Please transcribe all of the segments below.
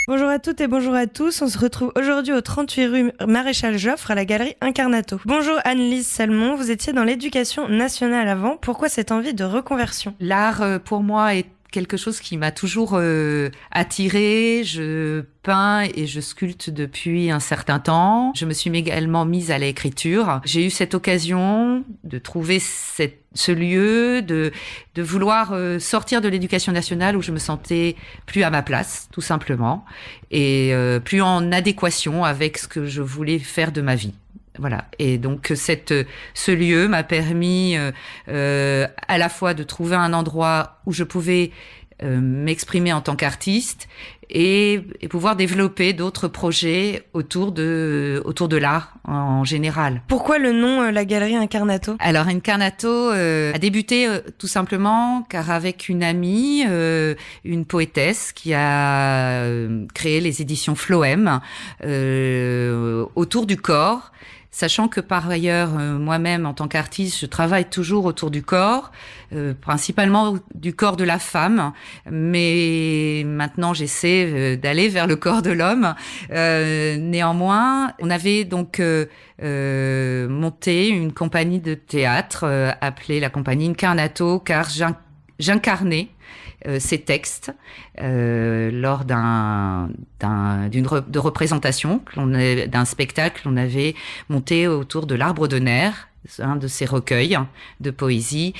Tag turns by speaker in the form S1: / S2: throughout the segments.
S1: Bonjour à toutes et bonjour à tous. On se retrouve aujourd'hui au 38 rue Maréchal Joffre à la galerie Incarnato. Bonjour Anne-Lise Salmon, vous étiez dans l'éducation nationale avant. Pourquoi cette envie de reconversion ?
S2: L'art, pour moi, est quelque chose qui m'a toujours attirée. Je peins et je sculpte depuis un certain temps. Je me suis également mise à l'écriture. J'ai eu cette occasion de trouver ce lieu, de vouloir sortir de l'éducation nationale où je me sentais plus à ma place, tout simplement, et plus en adéquation avec ce que je voulais faire de ma vie. Voilà. Et donc ce lieu m'a permis à la fois de trouver un endroit où je pouvais m'exprimer en tant qu'artiste et pouvoir développer d'autres projets autour de l'art en général.
S1: Pourquoi le nom la galerie Incarnato ?
S2: Alors Incarnato a débuté tout simplement car avec une amie, une poétesse qui a créé les éditions Floem autour du corps. Sachant que par ailleurs, moi-même, en tant qu'artiste, je travaille toujours autour du corps, principalement du corps de la femme, mais maintenant j'essaie d'aller vers le corps de l'homme. Néanmoins, on avait donc monté une compagnie de théâtre appelée la compagnie Incarnato, car j'incarnais ces textes lors de représentation d'un spectacle qu'on avait monté autour de l'Arbre de Nerfs, un de ces recueils de poésie.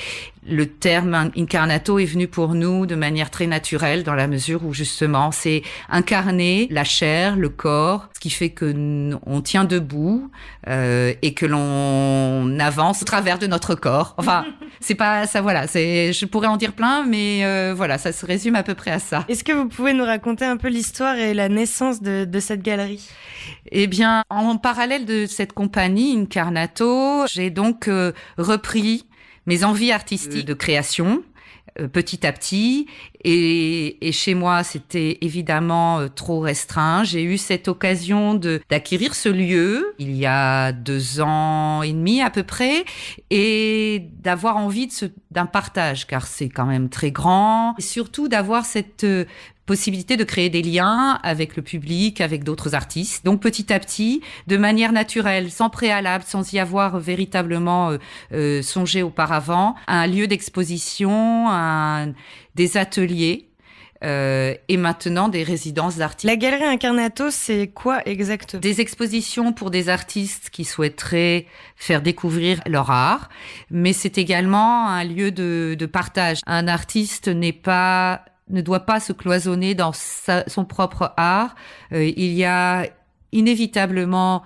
S2: Le terme incarnato est venu pour nous de manière très naturelle dans la mesure où justement c'est incarner la chair, le corps, ce qui fait que on tient debout et que l'on avance au travers de notre corps. Enfin, c'est pas ça, voilà. Je pourrais en dire plein, mais voilà, ça se résume à peu près à ça.
S1: Est-ce que vous pouvez nous raconter un peu l'histoire et la naissance de cette galerie ?
S2: Eh bien, en parallèle de cette compagnie Incarnato, j'ai donc repris mes envies artistiques de création petit à petit. Et chez moi, c'était évidemment trop restreint. J'ai eu cette occasion d'acquérir ce lieu il y a 2 ans et demi à peu près et d'avoir envie d'un partage car c'est quand même très grand. Et surtout d'avoir cette possibilité de créer des liens avec le public, avec d'autres artistes. Donc petit à petit, de manière naturelle, sans préalable, sans y avoir véritablement songé auparavant, un lieu d'exposition, des ateliers et maintenant des résidences d'artistes.
S1: La galerie Incarnato, c'est quoi exactement ?
S2: Des expositions pour des artistes qui souhaiteraient faire découvrir leur art, mais c'est également un lieu de partage. Un artiste ne doit pas se cloisonner dans son propre art. Il y a inévitablement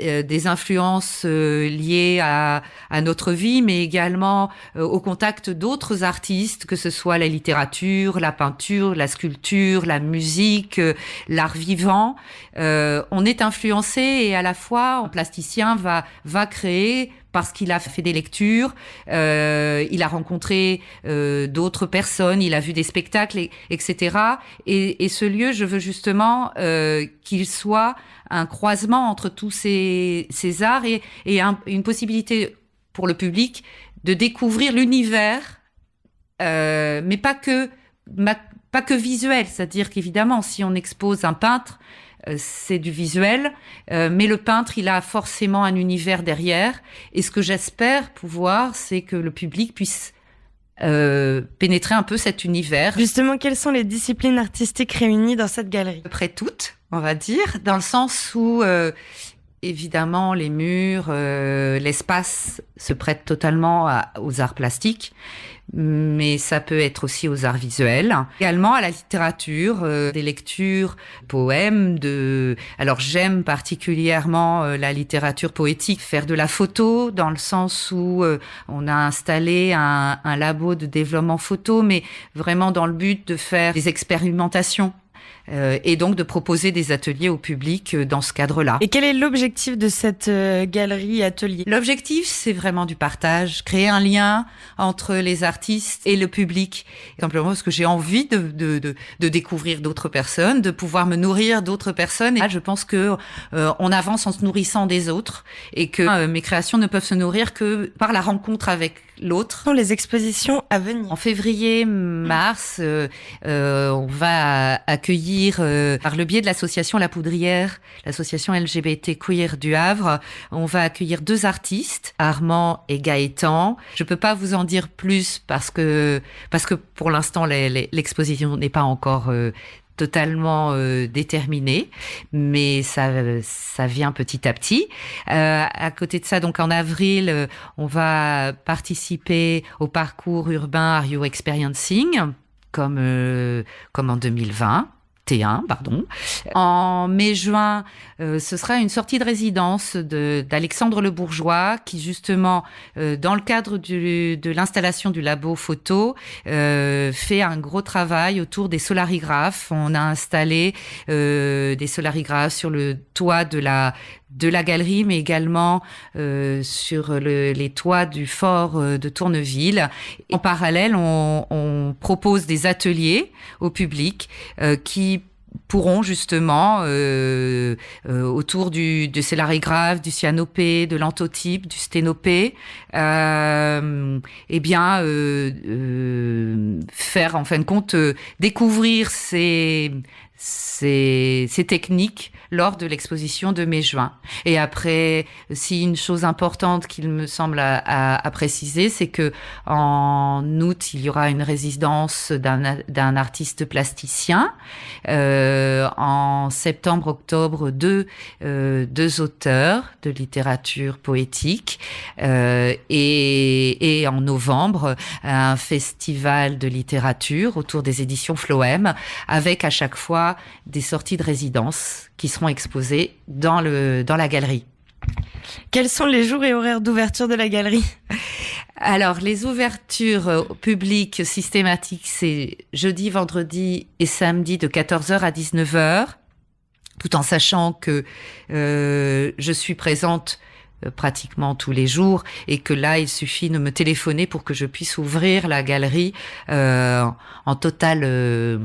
S2: des influences liées à notre vie, mais également au contact d'autres artistes, que ce soit la littérature, la peinture, la sculpture, la musique, l'art vivant. On est influencé et à la fois, un plasticien va créer parce qu'il a fait des lectures, il a rencontré d'autres personnes, il a vu des spectacles, etc. Et ce lieu, je veux justement qu'il soit un croisement entre tous ces arts et une possibilité pour le public de découvrir l'univers, mais pas que visuel. C'est-à-dire qu'évidemment, si on expose un peintre, c'est du visuel, mais le peintre, il a forcément un univers derrière. Et ce que j'espère pouvoir, c'est que le public puisse pénétrer un peu cet univers.
S1: Justement, quelles sont les disciplines artistiques réunies dans cette galerie ?
S2: À peu près toutes, on va dire, dans le sens où évidemment les murs, l'espace se prête totalement aux arts plastiques, mais ça peut être aussi aux arts visuels. Également à la littérature, des lectures, poèmes, alors j'aime particulièrement la littérature poétique, faire de la photo dans le sens où on a installé un labo de développement photo, mais vraiment dans le but de faire des expérimentations. Et donc de proposer des ateliers au public dans ce cadre-là.
S1: Et quel est l'objectif de cette galerie atelier ?
S2: L'objectif, c'est vraiment du partage, créer un lien entre les artistes et le public. Simplement parce que j'ai envie de découvrir d'autres personnes, de pouvoir me nourrir d'autres personnes. Et là, je pense que on avance en se nourrissant des autres et que mes créations ne peuvent se nourrir que par la rencontre avec l'autre.
S1: Quelles sont les expositions à venir?
S2: En février, mars, on va accueillir, par le biais de l'association La Poudrière, l'association LGBT Queer du Havre, on va accueillir 2 artistes, Armand et Gaëtan. Je peux pas vous en dire plus parce que pour l'instant, l'exposition n'est pas encore totalement déterminé, mais ça vient petit à petit. À côté de ça, donc en avril, on va participer au parcours urbain Are You Experiencing, comme en 2020. T1, pardon. En mai-juin, ce sera une sortie de résidence d'Alexandre Le Bourgeois qui justement, dans le cadre de l'installation du labo photo, fait un gros travail autour des solarigraphes. On a installé des solarigraphes sur le toit de la galerie, mais également sur les toits du fort de Tourneville. En parallèle, on propose des ateliers au public qui pourront justement autour du solarigraphe, du cyanopé, de l'anthotype, du sténopé, faire en fin de compte découvrir ces techniques lors de l'exposition de mai-juin. Et après, si une chose importante qu'il me semble à préciser, c'est que en août, il y aura une résidence d'un artiste plasticien. En septembre, octobre, deux auteurs de littérature poétique. Et en novembre, un festival de littérature autour des éditions Floem, avec à chaque fois des sorties de résidence qui seront exposées dans la galerie.
S1: Quels sont les jours et horaires d'ouverture de la galerie?
S2: Alors, les ouvertures publiques systématiques, c'est jeudi, vendredi et samedi de 14h à 19h, tout en sachant que je suis présente pratiquement tous les jours et que là, il suffit de me téléphoner pour que je puisse ouvrir la galerie en totale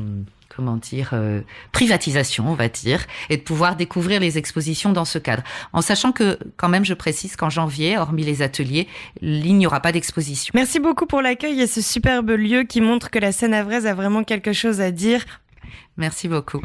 S2: privatisation, on va dire, et de pouvoir découvrir les expositions dans ce cadre. En sachant que, quand même, je précise qu'en janvier, hormis les ateliers, il n'y aura pas d'exposition.
S1: Merci beaucoup pour l'accueil et ce superbe lieu qui montre que la Seine-Havraise a vraiment quelque chose à dire.
S2: Merci beaucoup.